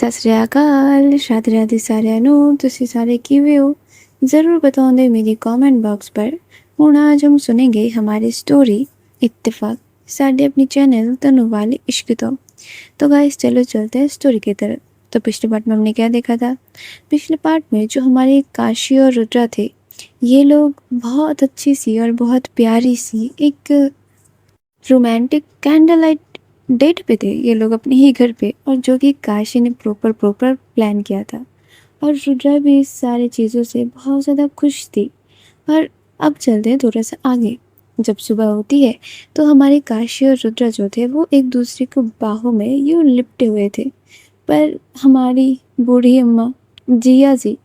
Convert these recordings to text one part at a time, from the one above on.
ਸਤਿ ਸ੍ਰੀ ਅਕਾਲ, ਰਾਧੇ ਰਾਧੇ ਸਾਰਿਆਂ ਨੂੰ। ਤੁਸੀਂ ਸਾਰੇ ਕਿਵੇਂ ਹੋ? ज़रूर बताओगे मेरी कमेंट बॉक्स पर। ਹੁਣ आज हम सुनेंगे हमारी स्टोरी इत्तेफाक साढ़े अपनी चैनल तनु वाले इश्क तो गाइस चलो चलते हैं स्टोरी की तरफ। तो पिछले पार्ट में हमने क्या देखा था? पिछले पार्ट में जो हमारे काशी और रुद्रा थे, ये लोग बहुत अच्छी सी और बहुत प्यारी सी एक रोमांटिक कैंडल लाइट डेट पे थे ये लोग अपने ही घर पे, और जो कि काशी ने प्रॉपर प्लान किया था। और रुद्रा भी इस सारी चीज़ों से बहुत ज़्यादा खुश थी। और अब चलते हैं थोड़ा सा आगे। जब सुबह होती है तो हमारे काशी और रुद्रा जो थे वो एक दूसरे को बाहों में यूँ लिपटे हुए थे। पर हमारी बूढ़ी अम्मा जिया जी,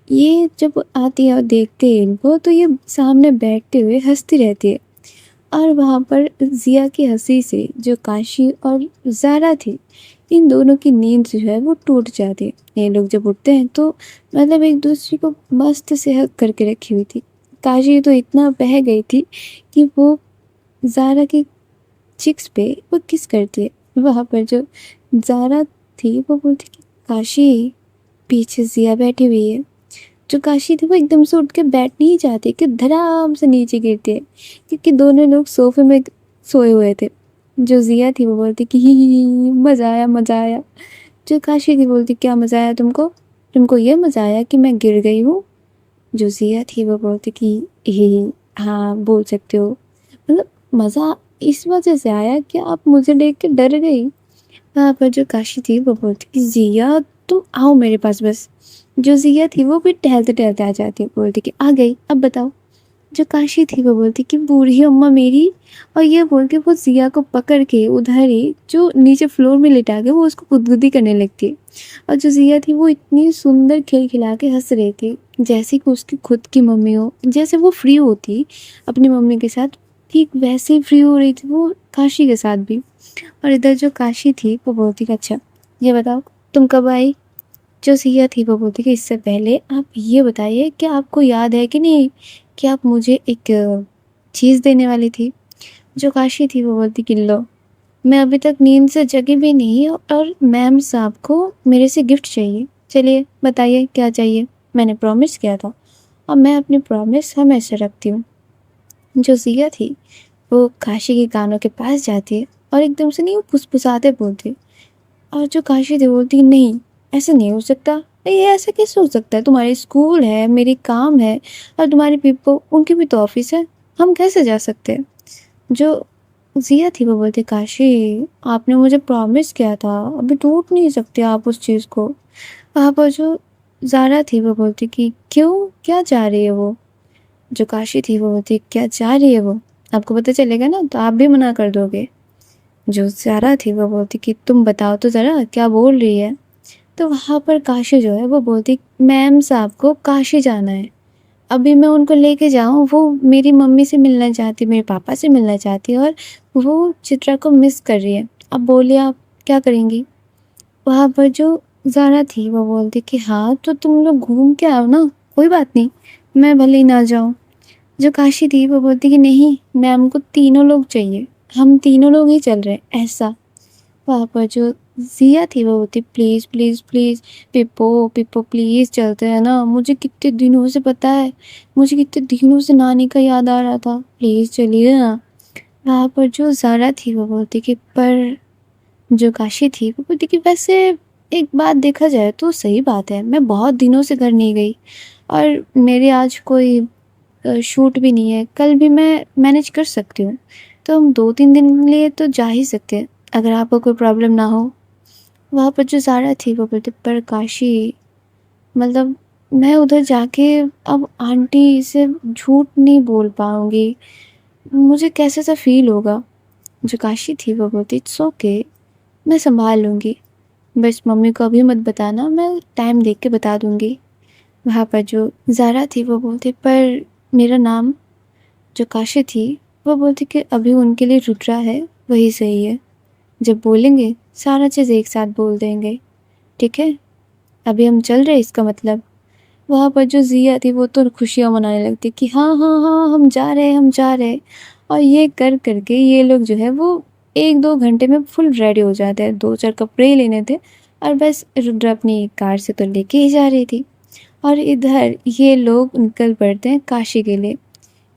ये जब आती है और देखते हैं इनको तो ये सामने बैठते हुए हंसती रहती है। और वहाँ पर जिया की हंसी से जो काशी और ज़ारा थी, इन दोनों की नींद जो है वो टूट जाती है। ये लोग जब उठते हैं तो मतलब एक दूसरे को मस्त से हक करके रखी हुई थी। काशी तो इतना बह गई थी कि वो ज़ारा की चिक्स पे वो किस करती है। वहाँ पर जो ज़ारा थी वो बोलती कि काशी, पीछे जिया बैठी हुई है। जो काशी थी वो एकदम से उठ के बैठ नहीं चाहती कि धड़ाम से नीचे गिरती है, क्योंकि दोनों लोग सोफे में सोए हुए थे। जो जिया थी वो बोलती कि ही मज़ा आया मज़ा आया। जो काशी थी बोलती क्या मज़ा आया तुमको? तुमको ये मज़ा आया कि मैं गिर गई हूँ? जो जिया थी वो बोलती कि ही हाँ बोल सकते हो, मतलब मज़ा इस वजह से आया कि आप मुझे देख के डर गई। वहाँ पर जो काशी थी वो बोलती कि जिया तुम आओ मेरे पास बस। जो जिया थी वो भी टहलते टहलते आ जाती, बोलती कि आ गई, अब बताओ। जो काशी थी वो बोलती कि बूढ़ी अम्मा मेरी, और ये बोल के वो जिया को पकड़ के उधर ही जो नीचे फ्लोर में लिटा के वो उसको गुदगुदी करने लगती है। और जो जिया थी वो इतनी सुंदर खिलखिला के हंस रही थी जैसे कि उसकी खुद की मम्मी हो। जैसे वो फ्री होती अपनी मम्मी के साथ, ठीक वैसे ही फ्री हो रही थी वो काशी के साथ भी। और इधर जो काशी थी वो बोलती कि अच्छा ये बताओ तुम कब आई? जो जिया थी वो बोलती कि इससे पहले आप ये बताइए कि आपको याद है कि नहीं कि आप मुझे एक चीज़ देने वाली थी। जो काशी थी वो बोलती कि लो, मैं अभी तक नींद से जगी भी नहीं और मैम साहब को मेरे से गिफ्ट चाहिए। चलिए बताइए क्या चाहिए? मैंने प्रॉमिस किया था और मैं अपनी प्रॉमिस हमेशा रखती हूँ। जो जिया थी वो काशी के कानों के पास जाती है और एकदम से नहीं वो फुसफुसाते बोलती। और जो काशी थी बोलती नहीं, ऐसा नहीं हो सकता, ये ऐसा कैसे हो सकता है? तुम्हारी स्कूल है, मेरी काम है, और तुम्हारी पीपो उनकी भी तो ऑफिस है, हम कैसे जा सकते हैं? जो जिया थी वो बोलती काशी आपने मुझे प्रॉमिस किया था, अभी टूट नहीं सकते आप उस चीज़ को। वहाँ पर जो ज़ारा थी वो बोलती कि क्यों, क्या चाह रही है वो? जो काशी थी वो बोलती क्या चाह रही है वो? आपको पता चलेगा ना तो आप भी मना कर दोगे। जो ज़ारा थी वो बोलती कि तुम बताओ तो ज़रा क्या बोल रही है? तो वहाँ पर काशी जो है वो बोलती मैम साहब को काशी जाना है, अभी मैं उनको लेके जाऊँ? वो मेरी मम्मी से मिलना चाहती, मेरे पापा से मिलना चाहती है और वो चित्रा को मिस कर रही है। अब बोलिए आप क्या करेंगी? वहाँ पर जो ज़ारा थी वो बोलती कि हाँ तो तुम लोग घूम के आओ ना, कोई बात नहीं, मैं भले ही ना जाऊँ। जो काशी थी वो बोलती कि नहीं मैम को तीनों लोग चाहिए, हम तीनों लोग ही चल रहे हैं ऐसा। वहाँ पर जो जिया थी वो बोलती प्लीज़ प्लीज़ प्लीज़, पिप्पो पिप्पो प्लीज़ चलते हैं ना, मुझे कितने दिनों से पता है, मुझे कितने दिनों से नानी का याद आ रहा था, प्लीज़ चलिए ना। वहाँ पर जो ज़ारा थी वो बोलती कि पर जो काशी थी वो बोलती कि वैसे एक बात देखा जाए तो सही बात है, मैं बहुत दिनों से घर नहीं गई और मेरे आज कोई शूट भी नहीं है, कल भी मैं मैनेज कर सकती हूँ, तो हम 2-3 दिन के लिए तो जा ही सकते हैं अगर आपको कोई प्रॉब्लम ना हो। वहाँ पर जो ज़ारा थी वो बोलती पर काशी, मतलब मैं उधर जाके अब आंटी से झूठ नहीं बोल पाऊँगी, मुझे कैसे सा फील होगा। जो काशी थी वो बोलती इट्स ओके, मैं संभाल लूँगी, बस मम्मी को अभी मत बताना, मैं टाइम देख के बता दूँगी। वहाँ पर जो ज़ारा थी वो बोलती पर मेरा नाम। जो काशी थी वो बोलती कि अभी उनके लिए रुद्रा है, वही सही है, जब बोलेंगे सारा चीज़ एक साथ बोल देंगे, ठीक है? अभी हम चल रहे इसका मतलब। वहाँ पर जो जिया थी वो तो खुशियाँ मनाने लगती कि हाँ हाँ हाँ हम जा रहे हैं हम जा रहे हैं। और ये कर करके ये लोग जो है वो 1-2 घंटे में फुल रेडी हो जाते हैं। 2-4 कपड़े ही लेने थे और बस रुद्र अपनी कार से तो लेके ही जा रही थी। और इधर ये लोग निकल पड़ते हैं काशी के लिए।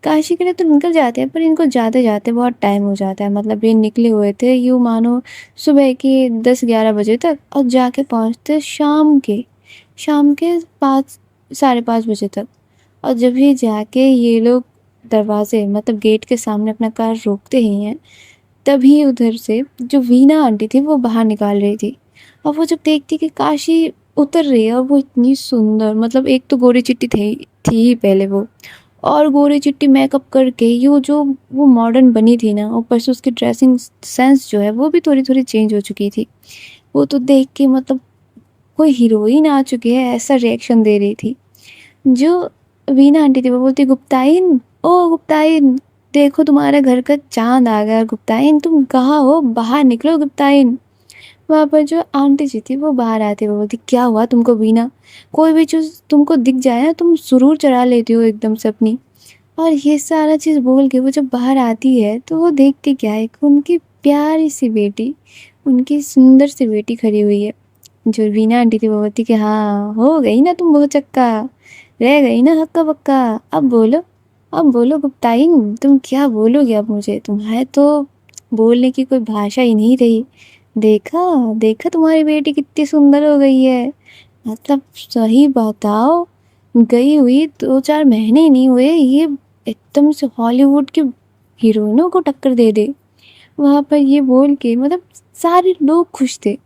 काशी के लिए तो निकल जाते हैं, पर इनको जाते-जाते बहुत टाइम हो जाता है। मतलब ये निकले हुए थे यूँ मानो सुबह के 10-11 बजे तक, और जाके पहुँचते शाम के 5 साढ़े 5 बजे तक। और जब ही जाके ये लोग दरवाजे मतलब गेट के सामने अपना कार रोकते ही हैं, तभी उधर से जो वीना आंटी थी वो बाहर निकाल रही थी। और वो जब देखती कि काशी उतर रही है, और वो इतनी सुंदर, मतलब एक तो गोरी चिट्टी थी ही पहले वो, और गोरी चिट्टी मेकअप करके ये जो वो मॉडर्न बनी थी ना, ऊपर से उसकी ड्रेसिंग सेंस जो है वो भी थोड़ी थोड़ी चेंज हो चुकी थी। वो तो देख के मतलब कोई हीरोइन आ चुकी है ऐसा रिएक्शन दे रही थी। जो वीना आंटी थी वो बोलती, गुप्ताइन, ओ गुप्ताइन, देखो तुम्हारे घर का चांद आ गया। गुप्ताइन तुम कहाँ हो, बाहर निकलो गुप्ताइन। वहाँ पर जो आंटी जी थी वो बाहर आती, वो बोलती, क्या हुआ तुमको वीना, कोई भी चीज़ तुमको दिख जाए ना तुम सुरूर चढ़ा लेती हो एकदम से अपनी। और ये सारा चीज़ बोल के वो जब बाहर आती है तो वो देखती क्या है कि उनकी प्यारी सी बेटी, उनकी सुंदर सी बेटी खड़ी हुई है। जो वीना आंटी थी वो बोलती कि हाँ, हो गई ना तुम बहुत चक्का, रह गई ना हक्का बक्का, अब बोलो गुप्ताइन, तुम क्या बोलोगे अब मुझे, तुम्हारे तो बोलने की कोई भाषा ही नहीं रही। देखा देखा तुम्हारी बेटी कितनी सुंदर हो गई है। मतलब सही बताओ, गई हुई 2-4 महीने ही नहीं हुए, ये एकदम से हॉलीवुड की हीरोइनों को टक्कर दे दे। वहाँ पर ये बोल के मतलब सारे लोग खुश थे।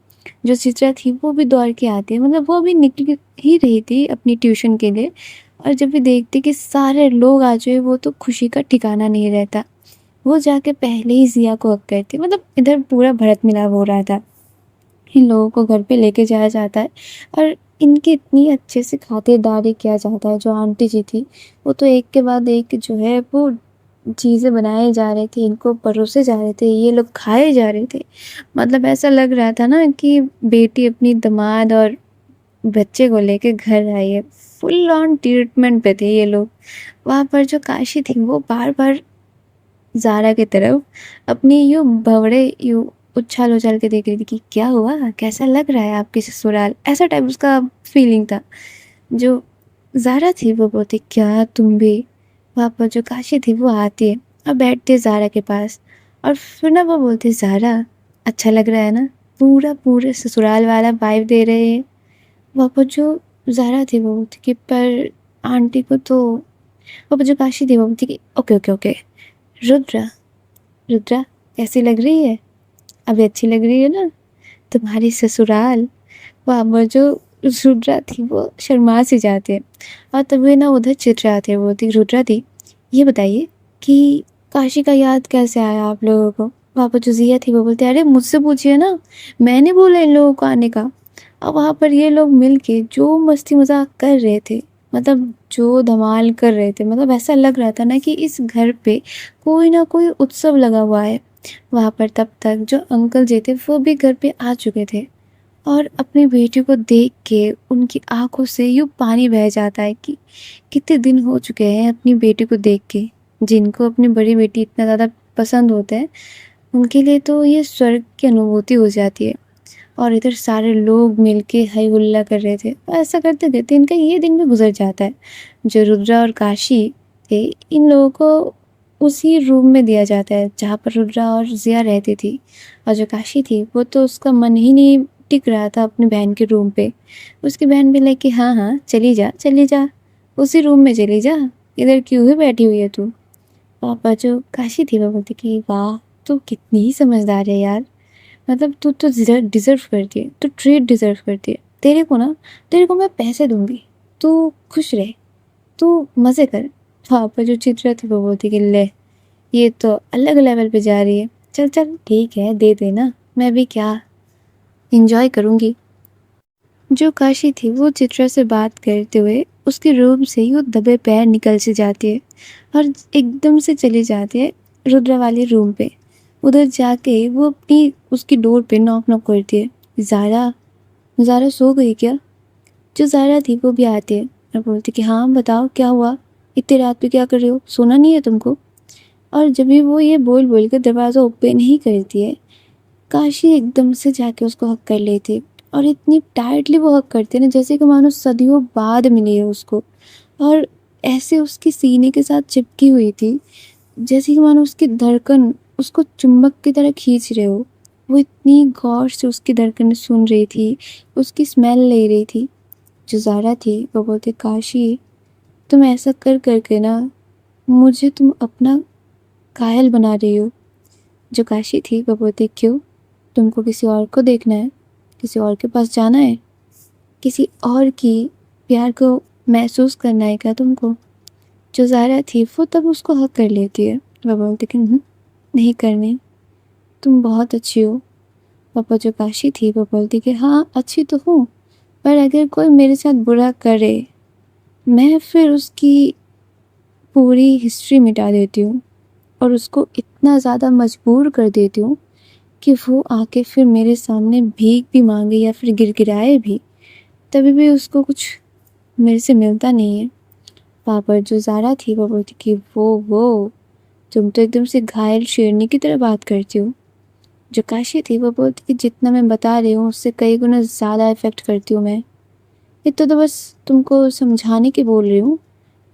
जो चित्रा थी वो भी दौड़ के आती है, मतलब वो भी निकल ही रही थी अपनी ट्यूशन के लिए, और जब भी देखती कि सारे लोग आ जाए वो तो खुशी का ठिकाना नहीं रहता। वो जाके पहले ही ज़िया को हक करती, मतलब इधर पूरा भरत मिलाप हो रहा था। इन लोगों को घर पे लेके जाया जाता है, और इनकी इतनी अच्छे से खातिरदारी किया जाता है। जो आंटी जी थी वो तो एक के बाद एक जो है वो चीज़ें बनाए जा रहे थे, इनको परोसे जा रहे थे, ये लोग खाए जा रहे थे। मतलब ऐसा लग रहा था ना कि बेटी अपनी दामाद और बच्चे को लेके घर आई है। फुल ऑन ट्रीटमेंट पे थे ये लोग। वहाँ पर जो काशी थी वो बार-बार ज़ारा की तरफ अपनी यूँ भँवड़े यूँ उछाल-उछाल के देख रही थी कि क्या हुआ? कैसा लग रहा है आपकी ससुराल? ऐसा टाइप उसका फीलिंग था। जो ज़ारा थी वो बोलती, क्या तुम भी? वहाँ पर जो काशी थी वो आती है और बैठती है ज़ारा के पास, और फिर ना वो बोलती है, ज़ारा अच्छा लग रहा है ना? पूरे ससुराल वाला वाइब दे रहे हैं। वहाँ पर जो ज़ारा थी वो बोलती कि पर आंटी को तो, वहाँ पर जो काशी थी वो बोलती कि ओके, रुद्रा, रुद्रा कैसी लग रही है? अभी अच्छी लग रही है ना? तुम्हारी ससुराल। वहाँ पर जो रुद्रा थी वो शर्मा सी जाती है, और तभी ना उधर चित्रा आती है। वो बोलती, रुद्रा दी, ये बताइए कि काशी का याद कैसे आया आप लोगों को? वहाँ पर जो जिया थी वो बोलती, अरे मुझसे पूछिए ना, मैंने बोला इन लोगों को आने का। अब वहाँ पर ये लोग मिल के जो मस्ती मजाक कर रहे थे, मतलब जो धमाल कर रहे थे, मतलब ऐसा लग रहा था ना कि इस घर पे कोई ना कोई उत्सव लगा हुआ है। वहाँ पर तब तक जो अंकल जी थे वो भी घर पे आ चुके थे, और अपनी बेटी को देख के उनकी आंखों से यूँ पानी बह जाता है कि कितने दिन हो चुके हैं अपनी बेटी को देख के। जिनको अपनी बड़ी बेटी इतना ज़्यादा पसंद होते हैं, उनके लिए तो ये स्वर्ग की अनुभूति हो जाती है। और इधर सारे लोग मिलके हई हुल्ला कर रहे थे, और ऐसा करते करते इनका ये दिन भी गुजर जाता है। जो रुद्रा और काशी थे, इन लोगों को उसी रूम में दिया जाता है जहाँ पर रुद्रा और जिया रहती थी। और जो काशी थी वो तो उसका मन ही नहीं टिक रहा था अपनी बहन के रूम पे। उसकी बहन भी लाइक कि हाँ चली जा, उसी रूम में चली जा, इधर क्यों ही बैठी हुई है तू। पापा जो काशी थी वो बोलती कि वाह, तू कितनी ही समझदार है यार, मतलब तू तो डिज़र्व करती है, तू ट्रीट डिज़र्व करती है। तेरे को मैं पैसे दूंगी, तू खुश रहे, तू मज़े कर। पापा जो चित्रा थी वो बोलती कि ले, ये तो अलग लेवल पे जा रही है, चल चल ठीक है दे देना, मैं भी क्या इंजॉय करूँगी। जो काशी थी वो चित्रा से बात करते हुए उसके रूम से ही वो दबे पैर निकल से जाती है, और एकदम से चली जाती है रुद्रा वाले रूम पे। उधर जाके वो अपनी उसकी डोर पे नॉक नॉक करती है, ज़ारा, ज़ारा सो गई क्या? जो ज़ारा थी वो भी आती है और बोलती कि हाँ बताओ क्या हुआ, इतनी रात पे क्या कर रहे हो, सोना नहीं है तुमको? और जब भी वो ये बोल बोल कर दरवाज़ा ओपन नहीं करती है, काशी एकदम से जाके उसको हक कर लेती है। और इतनी टाइटली वो हग करती है ना, जैसे कि मानो सदियों बाद मिली है उसको। और ऐसे उसके सीने के साथ चिपकी हुई थी, जैसे कि मानो उसकी धड़कन उसको चुंबक की तरह खींच रहे हो। वो इतनी गौर से उसकी धड़कन सुन रही थी, उसकी स्मेल ले रही थी। जो ज़ारा थी वो बोलती, काशी तुम ऐसा कर करके ना मुझे तुम अपना कायल बना रही हो। जो काशी थी वो बोलती, क्यों? तुमको किसी और को देखना है? किसी और के पास जाना है? किसी और की प्यार को महसूस करना है क्या तुमको? जो ज़ारा थी वो तब उसको हक कर लेती है। वह बोलती कि नहीं करनी, तुम बहुत अच्छी हो। पापा जो काशी थी वो बोलती कि हाँ अच्छी तो हूँ, पर अगर कोई मेरे साथ बुरा करे मैं फिर उसकी पूरी हिस्ट्री मिटा देती हूँ और उसको इतना ज़्यादा मजबूर कर देती हूँ कि वो आके फिर मेरे सामने भीख भी मांगे या फिर गिड़गिड़ाए भी, तभी भी उसको कुछ मेरे से मिलता नहीं है। पापा जो ज़ारा थी वो बोलती कि वो तुम तो एकदम से घायल शेरनी की तरह बात करती हो। जो काशी थी वो बोलती कि जितना मैं बता रही हूँ उससे कई गुना ज़्यादा इफ़ेक्ट करती हूँ मैं। इतना तो बस तुमको समझाने की बोल रही हूँ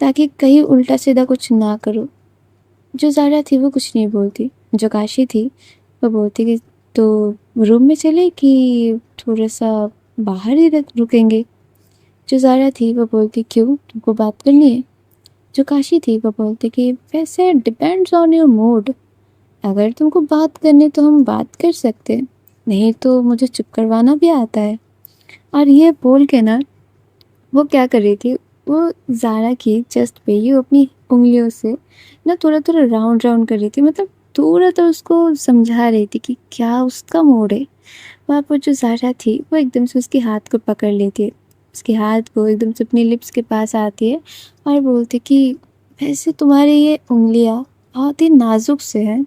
ताकि कहीं उल्टा सीधा कुछ ना करो। जो ज़ारा थी वो कुछ नहीं बोलती। जो काशी थी वो बोलती कि तो रूम में चले कि थोड़ा सा बाहर ही रुकेंगे? जो ज़ारा थी वो बोलती, क्यों, तुमको बात करनी है? जो काशी थी वो बोलती कि वैसे डिपेंड्स ऑन योर मूड, अगर तुमको बात करनी तो हम बात कर सकते हैं, नहीं तो मुझे चुप करवाना भी आता है। और ये बोल के ना वो क्या कर रही थी, वो ज़ारा की चेस्ट पे ही वो अपनी उंगलियों से ना थोड़ा थोड़ा राउंड राउंड कर रही थी, मतलब थोड़ा तो उसको समझा रही थी कि क्या उसका मूड है। वहाँ पर जो ज़ारा थी वो एकदम से उसके हाथ को पकड़ लेती है, उसके हाथ को एकदम से अपनी लिप्स के पास आती है और बोलती कि वैसे तुम्हारे ये उंगलियाँ बहुत ही नाजुक से हैं,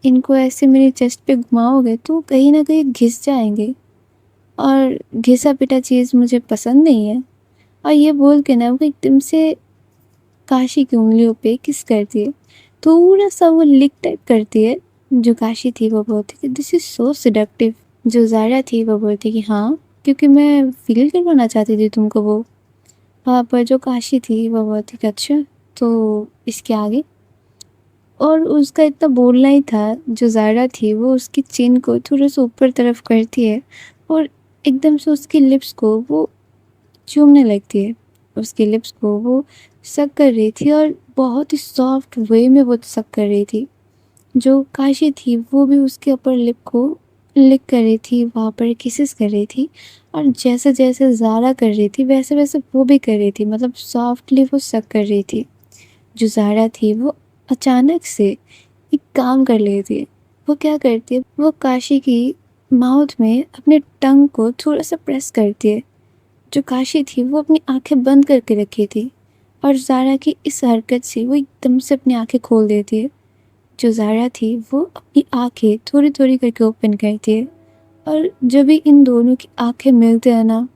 इनको ऐसे मेरी चेस्ट पे घुमाओगे तो कहीं ना कहीं घिस जाएंगे, और घिसा पिटा चीज़ मुझे पसंद नहीं है। और ये बोल के ना वो एकदम से काशी की उंगलियों पे किस करती है, थोड़ा सा वो लिक टाइप करती है। जो काशी थी वो बोलती कि दिस इज़ सो सिडक्टिव। जो ज़ारा थी वो बोलती कि हाँ, क्योंकि मैं फील करवाना चाहती थी तुमको वो। वहाँ पर जो काशी थी वो बोलती कि अच्छा, तो इसके आगे? और उसका इतना बोलना ही था। जो ज़ारा थी वो उसकी चिन को थोड़ा सा ऊपर तरफ करती है और एकदम से उसकी लिप्स को वो चूमने लगती है। उसके लिप्स को वो सक कर रही थी और बहुत ही सॉफ्ट वे में वो सक कर रही थी। जो काशी थी वो भी उसके अपर लिप को लिक कर रही थी, वहाँ पर किसेस कर रही थी। और जैसे जैसे ज़ारा कर रही थी वैसे वैसे वो भी कर रही थी, मतलब सॉफ्टली वो सक कर रही थी। जो ज़ारा थी वो अचानक से एक काम कर लेती है। वो क्या करती है, वो काशी की माउथ में अपने टंग को थोड़ा सा प्रेस करती है। जो काशी थी वो अपनी आंखें बंद करके रखी थी और ज़ारा की इस हरकत से वो एकदम से अपनी आंखें खोल देती है। जो ज़ारा थी वो अपनी आंखें थोड़ी थोड़ी करके ओपन करती है और जब भी इन दोनों की आंखें मिलते हैं ना,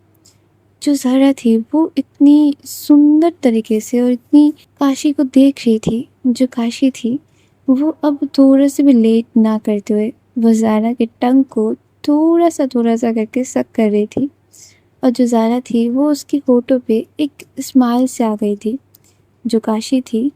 जो ज़ारा थी वो इतनी सुंदर तरीके से और इतनी काशी को देख रही थी। जो काशी थी वो अब थोड़ा से भी लेट ना करते हुए वो ज़ारा के टंग को थोड़ा सा करके सक कर रही थी। और जो ज़ारा थी वो उसकी होठों पे एक स्माइल से आ गई थी। जो काशी थी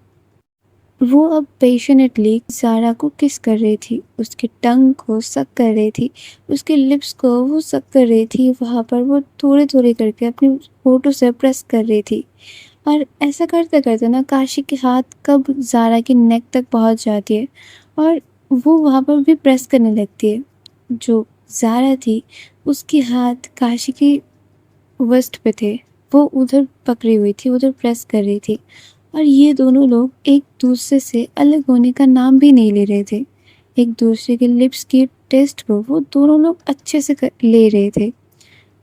वो अब पेशेंटली ज़ारा को किस कर रही थी, उसके टंग को सक कर रही थी, उसके लिप्स को वो सक कर रही थी, वहाँ पर वो थोड़े थोड़े करके अपनी होठों से प्रेस कर रही थी। और ऐसा करते करते ना काशी के हाथ कब ज़ारा की नेक तक पहुँच जाती है और वो वहाँ पर भी प्रेस करने लगती है। जो ज़ारा थी उसके हाथ काशी की वेस्ट पे थे, वो उधर पकड़ी हुई थी, उधर प्रेस कर रही थी। और ये दोनों लोग एक दूसरे से अलग होने का नाम भी नहीं ले रहे थे। एक दूसरे के लिप्स की टेस्ट को वो दोनों लोग अच्छे से ले रहे थे।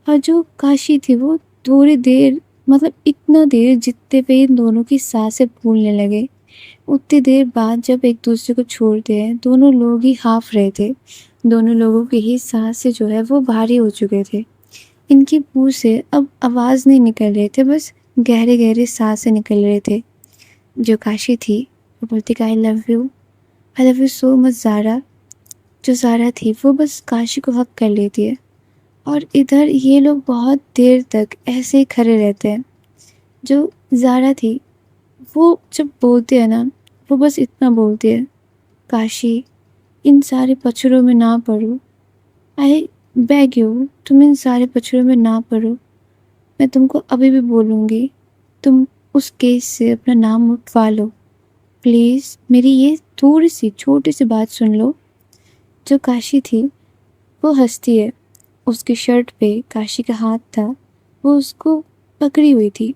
और जो काशी थी वो थोड़ी देर, मतलब इतना देर जितने पे इन दोनों की सांसें फूलने लगे, उतनी देर बाद जब एक दूसरे को छोड़ते हैं दोनों लोग ही हाफ रहे थे। दोनों लोगों की ही सांसें जो है वो भारी हो चुके थे। इनकी मुँह से अब आवाज़ नहीं निकल रहे थे, बस गहरे गहरे सांसें निकल रहे थे। जो काशी थी वो बोलती कि I love you so much Zara. जो ज़ारा थी वो बस काशी को हक कर लेती है और इधर ये लोग बहुत देर तक ऐसे ही खड़े रहते हैं। जो ज़ारा थी वो जब बोलती है ना, वो बस इतना बोलती है, काशी इन सारे पत्थरों में ना पड़ो, आई बेग यू, तुम इन सारे पत्थरों में ना पड़ो। मैं तुमको अभी भी बोलूँगी, तुम उस केस से अपना नाम उठवा लो प्लीज़। मेरी ये थोड़ी सी छोटी सी बात सुन लो। जो काशी थी वो हंसती है। उसकी शर्ट पे काशी का हाथ था, वो उसको पकड़ी हुई थी।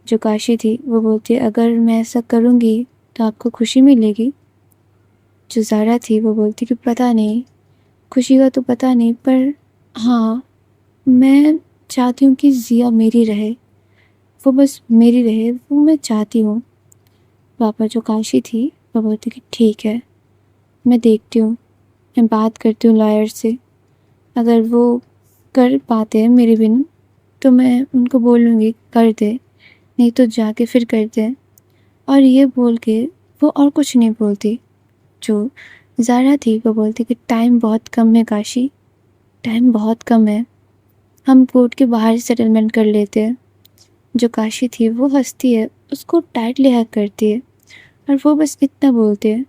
जो काशी थी वो बोलती है, अगर मैं ऐसा करूँगी तो आपको खुशी मिलेगी। जो ज़ारा थी वो बोलती कि पता नहीं, खुशी का तो पता नहीं, पर हाँ मैं चाहती हूँ कि ज़िया मेरी रहे, वो बस मेरी रहे, वो मैं चाहती हूँ। पापा जो काशी थी वो बोलती कि ठीक है, मैं देखती हूँ, मैं बात करती हूँ लॉयर से, अगर वो कर पाते हैं मेरे बिन तो मैं उनको बोलूँगी कर दे, नहीं तो जाके फिर कर दे। और ये बोल के वो और कुछ नहीं बोलती। जो ज़ारा थी वो बोलती कि टाइम बहुत कम है काशी, टाइम बहुत कम है, हम कोर्ट के बाहर सेटलमेंट कर लेते हैं। जो काशी थी वो हंसती है, उसको टाइटली हग करती है और वो बस इतना बोलती है,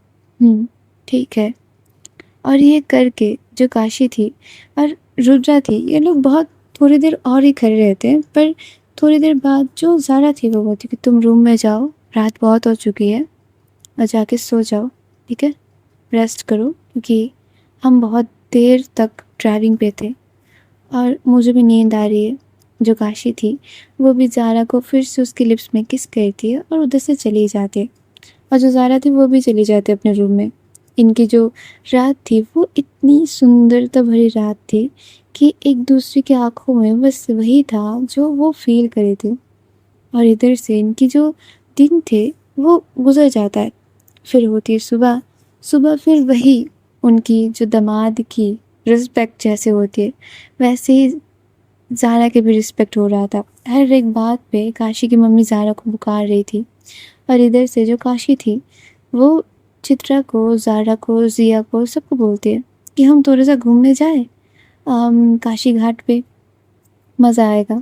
ठीक है। और ये करके जो काशी थी और रुद्रा थी, ये लोग बहुत थोड़ी देर और ही खड़े रहते हैं, पर थोड़ी देर बाद जो ज़ारा थी वो बोलती कि तुम रूम में जाओ, रात बहुत हो चुकी है और जाके सो जाओ, ठीक है, रेस्ट करो, क्योंकि हम बहुत देर तक ड्राइविंग पे थे और मुझे भी नींद आ रही है। जो काशी थी वो भी ज़ारा को फिर से उसके लिप्स में किस करती है और उधर से चली जाती है। और जो ज़ारा थी वो भी चली जाती है अपने रूम में। इनकी जो रात थी वो इतनी सुंदरता भरी रात थी कि एक दूसरे की आंखों में बस वही था जो वो फील करे थे। और इधर से इनकी जो दिन थे वो गुजर जाता है, फिर होती है सुबह। सुबह फिर वही उनकी जो दामाद की रिस्पेक्ट जैसे होती है वैसे ही ज़ारा के भी रिस्पेक्ट हो रहा था। हर एक बात पे काशी की मम्मी ज़ारा को पुकार रही थी। और इधर से जो काशी थी वो चित्रा को, ज़ारा को, ज़िया को, सबको बोलती है कि हम थोड़ा सा घूमने जाए काशी घाट पे, मज़ा आएगा।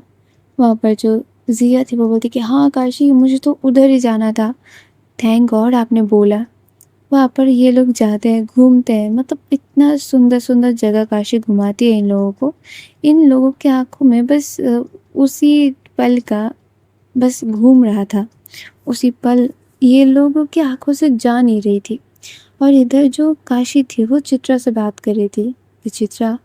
वहाँ पर जो ज़िया थी वो बोलती कि हाँ काशी, मुझे तो उधर ही जाना था, थैंक गॉड आपने बोला। वहाँ पर ये लोग जाते हैं, घूमते हैं, मतलब इतना सुंदर सुंदर जगह काशी घुमाती है इन लोगों को। इन लोगों की आंखों में बस उसी पल का बस घूम रहा था, उसी पल ये लोगों की आंखों से जा नहीं रही थी। और इधर जो काशी थी वो चित्रा से बात कर रही थी कि चित्रा,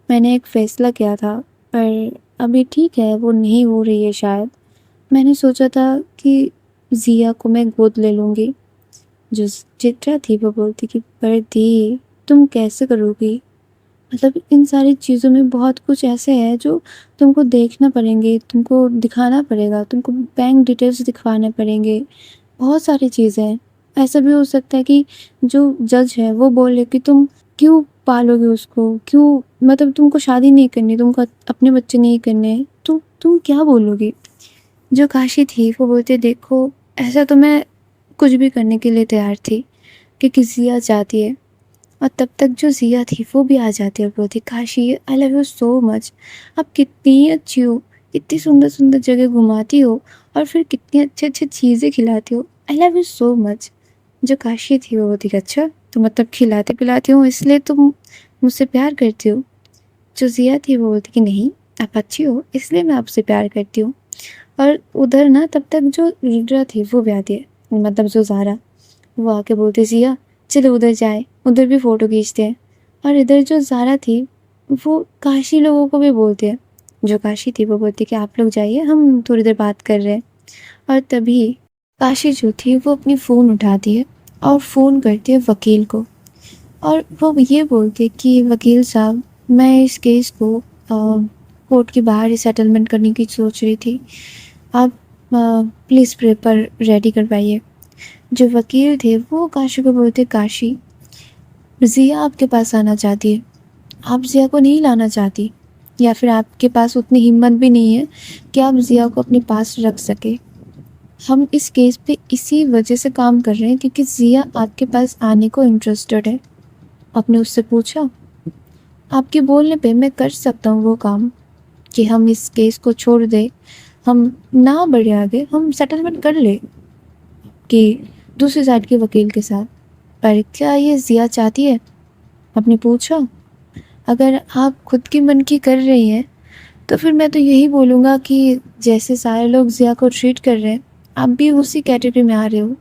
मैंने एक फ़ैसला किया था, पर अभी ठीक है वो नहीं हो रही है शायद। मैंने सोचा था कि ज़िया को मैं गोद ले लूँगी। जो चित्रा थी वो बोलती कि पर दी, तुम कैसे करोगी, मतलब इन सारी चीज़ों में बहुत कुछ ऐसे है जो तुमको देखना पड़ेंगे, तुमको दिखाना पड़ेगा, तुमको बैंक डिटेल्स दिखवाने पड़ेंगे, बहुत सारी चीज़ें हैं। ऐसा भी हो सकता है कि जो जज है वो बोले कि तुम क्यों पालोगे उसको, क्यों, मतलब तुमको शादी नहीं करनी, तुमको अपने बच्चे नहीं करने, तो तुम क्या बोलोगी। जो काशी थी वो बोलते देखो, ऐसा तो मैं कुछ भी करने के लिए तैयार थी क्योंकि ज़िया चाहती है। और तब तक जो ज़िया थी वो भी आ जाती है और बोलती काशी, आई लव यू सो मच, आप कितनी अच्छी हो, कितनी सुंदर सुंदर जगह घुमाती हो और फिर कितनी अच्छी अच्छी चीज़ें खिलाती हो, आई लव यू सो मच। जो काशी थी वो बोलती अच्छा, तो मतलब खिलाती पिलाती हूँ इसलिए तुम मुझसे प्यार करती हो। जो ज़िया थी वो बोलती कि नहीं, आप अच्छी हो इसलिए मैं आपसे प्यार करती हूँ। और उधर ना तब तक जो रुद्रा थी वो भी आती है, मतलब जो ज़ारा, वो आके बोलती ज़िया चलो उधर जाए, उधर भी फ़ोटो खींचते हैं। और इधर जो ज़ारा थी वो काशी लोगों को भी बोलती है। जो काशी थी वो बोलती कि आप लोग जाइए, हम थोड़ी देर बात कर रहे हैं। और तभी काशी जो थी वो अपनी फ़ोन उठाती है और फ़ोन करती है वकील को। और वो ये बोलती है कि वकील साहब, मैं इस केस को कोर्ट के बाहर ही सेटलमेंट करने की सोच रही थी, आप प्लीज़ पेपर रेडी करवाइए। जो वकील थे वो काशी को बोलते काशी, ज़िया आपके पास आना चाहती है, आप ज़िया को नहीं लाना चाहती, या फिर आपके पास उतनी हिम्मत भी नहीं है कि आप ज़िया को अपने पास रख सके। हम इस केस पे इसी वजह से काम कर रहे हैं क्योंकि ज़िया आपके पास आने को इंटरेस्टेड है। आपने उससे पूछा, आपके बोलने पे मैं कर सकता हूँ वो काम कि हम इस केस को छोड़ दें, हम ना बढ़े आगे, हम सेटलमेंट कर लें कि दूसरी साइड के वकील के साथ। पर क्या ये ज़िया चाहती है? आपने पूछा? अगर आप खुद की मन की कर रही हैं, तो फिर मैं तो यही बोलूँगा कि जैसे सारे लोग ज़िया को ट्रीट कर रहे हैं, आप भी उसी कैटेगरी में आ रहे हो।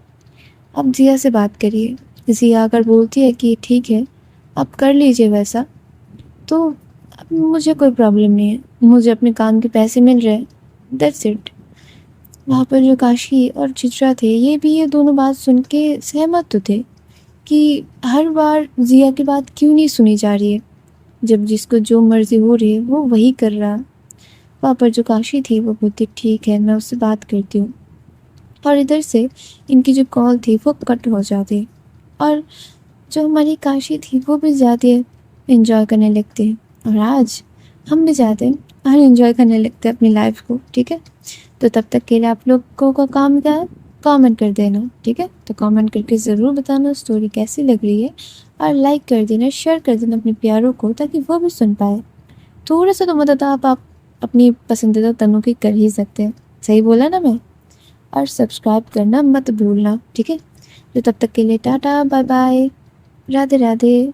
आप ज़िया से बात करिए। ज़िया अगर बोलती है कि ठीक है, आप कर लीजिए वैसा, तो अब मुझे कोई प्रॉब्लम नहीं है। मुझे अपने काम के पैसे मिल रहे हैं, दैट्स इट। वहाँ पर जो काशी और चित्रा थे, ये दोनों बात सुन के सहमत तो थे कि हर बार ज़िया की बात क्यों नहीं सुनी जा रही है। जब जिसको जो मर्ज़ी हो रही है, वो वही कर रहा। वहाँ पर जो काशी थी, वो बोलती ठीक है, मैं उससे बात करती हूँ। और इधर से इनकी जो कॉल थी, वो कट हो जाती और जो हमारी काशी थी, वो भी जाती है, एंजॉय करने लगती है। और आज हम भी जाते हैं और एंजॉय करने लगते हैं अपनी लाइफ को, ठीक है? तो तब तक के लिए आप लोगों का काम क्या है? कमेंट कर देना, ठीक है? तो कमेंट करके ज़रूर बताना स्टोरी कैसी लग रही है, और लाइक कर देना, शेयर कर देना अपने प्यारों को, ताकि वो भी सुन पाए। थोड़ा सा तो मदद आप अपनी पसंदीदा तनु की कर ही सकते हैं। सही बोला ना मैं? और सब्सक्राइब करना मत भूलना, ठीक है? तो तब तक के लिए टाटा, बाय बाय, राधे राधे।